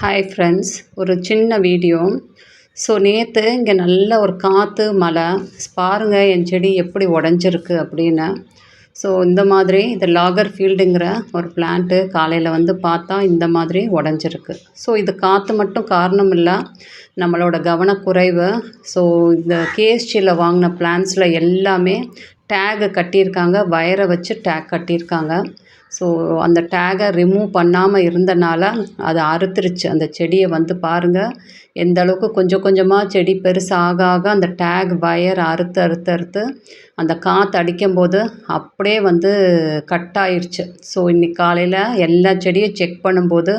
Hi friends, ஒரு சின்ன video. நேற்று இங்கே நல்ல ஒரு காற்று மழை. பாருங்கள் என் செடி எப்படி உடஞ்சிருக்கு அப்படின்னு. இந்த மாதிரி இது லாகர் ஃபீல்டுங்கிற ஒரு பிளான்ட்டு காலையில் வந்து பார்த்தா இந்த மாதிரி உடஞ்சிருக்கு. இது காற்று மட்டும் காரணம் இல்லை, நம்மளோட கவனக்குறைவு. இந்த கேஎஸ்சியில் வாங்கின பிளான்ஸில் எல்லாமே டேகை கட்டியிருக்காங்க, வயரை வச்சு டேக் கட்டியிருக்காங்க. அந்த டேகை ரிமூவ் பண்ணாமல் இருந்தனால அது அறுத்துருச்சு அந்த செடியை. வந்து பாருங்கள் எந்த அளவுக்கு கொஞ்சம் கொஞ்சமாக செடி பெருசாக ஆக அந்த டேக் வயர் அறுத்து அறுத்து அறுத்து அந்த காற்று அடிக்கும்போது அப்படியே வந்து கட் ஆயிடுச்சு. இன்றைக்கி காலையில் எல்லா செடியும் செக் பண்ணும்போது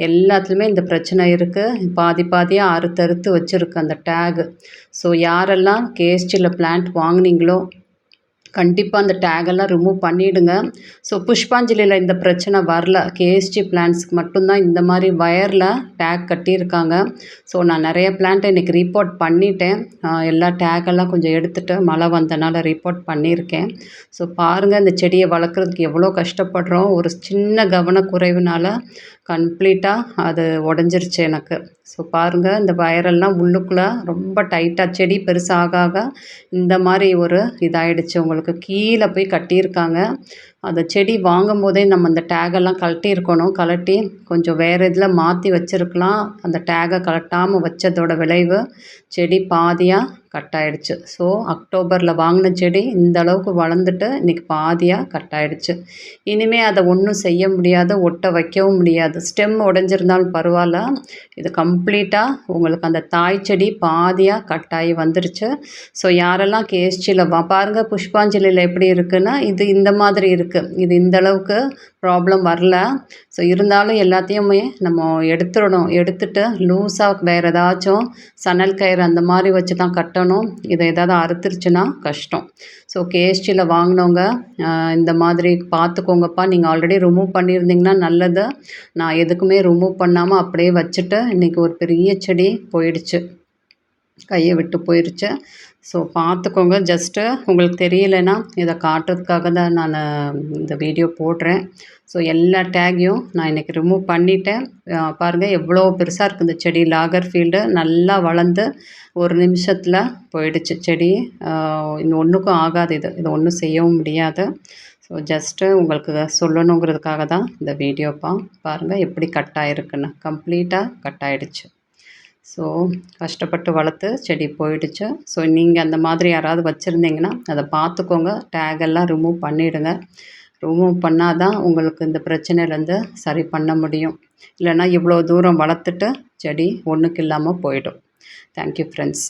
எல்லாத்துலேயுமே இந்த பிரச்சனை இருக்குது. பாதி பாதியாக அறுத்து அறுத்து வச்சுருக்கு அந்த டேகு. யாரெல்லாம் கேஎஸ்சியில் பிளான்ட் வாங்கினீங்களோ கண்டிப்பாக அந்த டேகெல்லாம் ரிமூவ் பண்ணிவிடுங்க. புஷ்பாஞ்சலியில் இந்த பிரச்சனை வரல, கேஎஸ்சி பிளான்ட்ஸ்க்கு மட்டும்தான் இந்த மாதிரி வயரில் டேக் கட்டியிருக்காங்க. நான் நிறைய பிளான்ட்டை இன்றைக்கி ரிப்போர்ட் பண்ணிட்டேன். எல்லா டேகெல்லாம் கொஞ்சம் எடுத்துகிட்டு மழை வந்தனால ரிப்போர்ட் பண்ணியிருக்கேன். பாருங்கள் இந்த செடியை வளர்க்குறதுக்கு எவ்வளோ கஷ்டப்படுறோம். ஒரு சின்ன கவனக்குறைவுனால கம்ப்ளீட்டாக அது உடஞ்சிருச்சு எனக்கு. பாருங்கள் இந்த வயரெல்லாம் உள்ளுக்குள்ளே ரொம்ப டைட்டாக செடி பெருசாக ஆக இந்த மாதிரி ஒரு இதாகிடுச்சு. உங்களுக்கு கீழே போய் கட்டியிருக்காங்க. அந்த செடி வாங்கும் போதே நம்ம அந்த டேகெல்லாம் கழட்டி கொஞ்சம் வேறு இதில் மாற்றி வச்சுருக்கலாம். அந்த டேகை கழட்டாமல் வச்சதோட விளைவு செடி பாதியாக கட் ஆகிடுச்சு. அக்டோபரில் வாங்கின செடி இந்த அளவுக்கு வளர்ந்துட்டு இன்றைக்கி பாதியாக கட் ஆகிடுச்சு. இனிமேல் அதை ஒன்றும் செய்ய முடியாது, ஒட்ட வைக்கவும் முடியாது. ஸ்டெம் உடஞ்சிருந்தாலும் பரவாயில்ல, இது கம்ப்ளீட்டாக உங்களுக்கு அந்த தாய் செடி பாதியாக கட் ஆகி வந்துருச்சு. யாரெல்லாம் கேஎஸ்சியில் பாருங்கள் புஷ்பாஞ்சலியில் எப்படி இருக்குன்னா இது இந்த மாதிரி இருக்குது. இது இந்த அளவுக்கு ப்ராப்ளம் வரல. இருந்தாலும் எல்லாத்தையுமே நம்ம எடுத்துடணும். எடுத்துட்டு லூஸாக வேறு ஏதாச்சும் சணல் கயிறு அந்த மாதிரி வச்சு தான் கட்டணும். இதை ஏதாவது அறுத்துருச்சுன்னா கஷ்டம். கேஎஸ்சியில் வாங்கினவங்க இந்த மாதிரி பார்த்துக்கோங்கப்பா. நீங்கள் ஆல்ரெடி ரிமூவ் பண்ணியிருந்தீங்கன்னா நல்லது. நான் எதுக்குமே ரிமூவ் பண்ணாமல் அப்படியே வச்சுட்டு இன்றைக்கி ஒரு பெரிய செடி போயிடுச்சு, கையை விட்டு போயிடுச்சு. பார்த்துக்கோங்க. ஜஸ்ட்டு உங்களுக்கு தெரியலைன்னா இதை காட்டுறதுக்காக தான் நான் இந்த வீடியோ போடுறேன். எல்லா டேகையும் நான் இன்றைக்கி ரிமூவ் பண்ணிட்டேன். பாருங்கள் எவ்வளோ பெருசாக இருக்குது இந்த செடி. லாகர் ஃபீல்டு நல்லா வளர்ந்து ஒரு நிமிஷத்தில் போயிடுச்சு செடி. இன்னும் ஒன்றுக்கும் ஆகாது, இது ஒன்றும் செய்யவும் முடியாது. ஜஸ்ட்டு உங்களுக்கு சொல்லணுங்கிறதுக்காக தான் இந்த வீடியோப்பா. பாருங்கள் எப்படி கட் ஆகிருக்குன்னு, கம்ப்ளீட்டாக கட் ஆகிடுச்சு. கஷ்டப்பட்டு வளர்த்து செடி போயிடுச்சு. நீங்கள் அந்த மாதிரி யாராவது வச்சுருந்தீங்கன்னா அதை பார்த்துக்கோங்க. டேகெல்லாம் ரிமூவ் பண்ணிவிடுங்க. ரிமூவ் பண்ணால் தான் உங்களுக்கு இந்த பிரச்சனையிலேருந்து சரி பண்ண முடியும். இல்லைன்னா இவ்வளோ தூரம் வளர்த்துட்டு செடி ஒன்றுக்கு இல்லாமல் போயிடும். Thank you friends.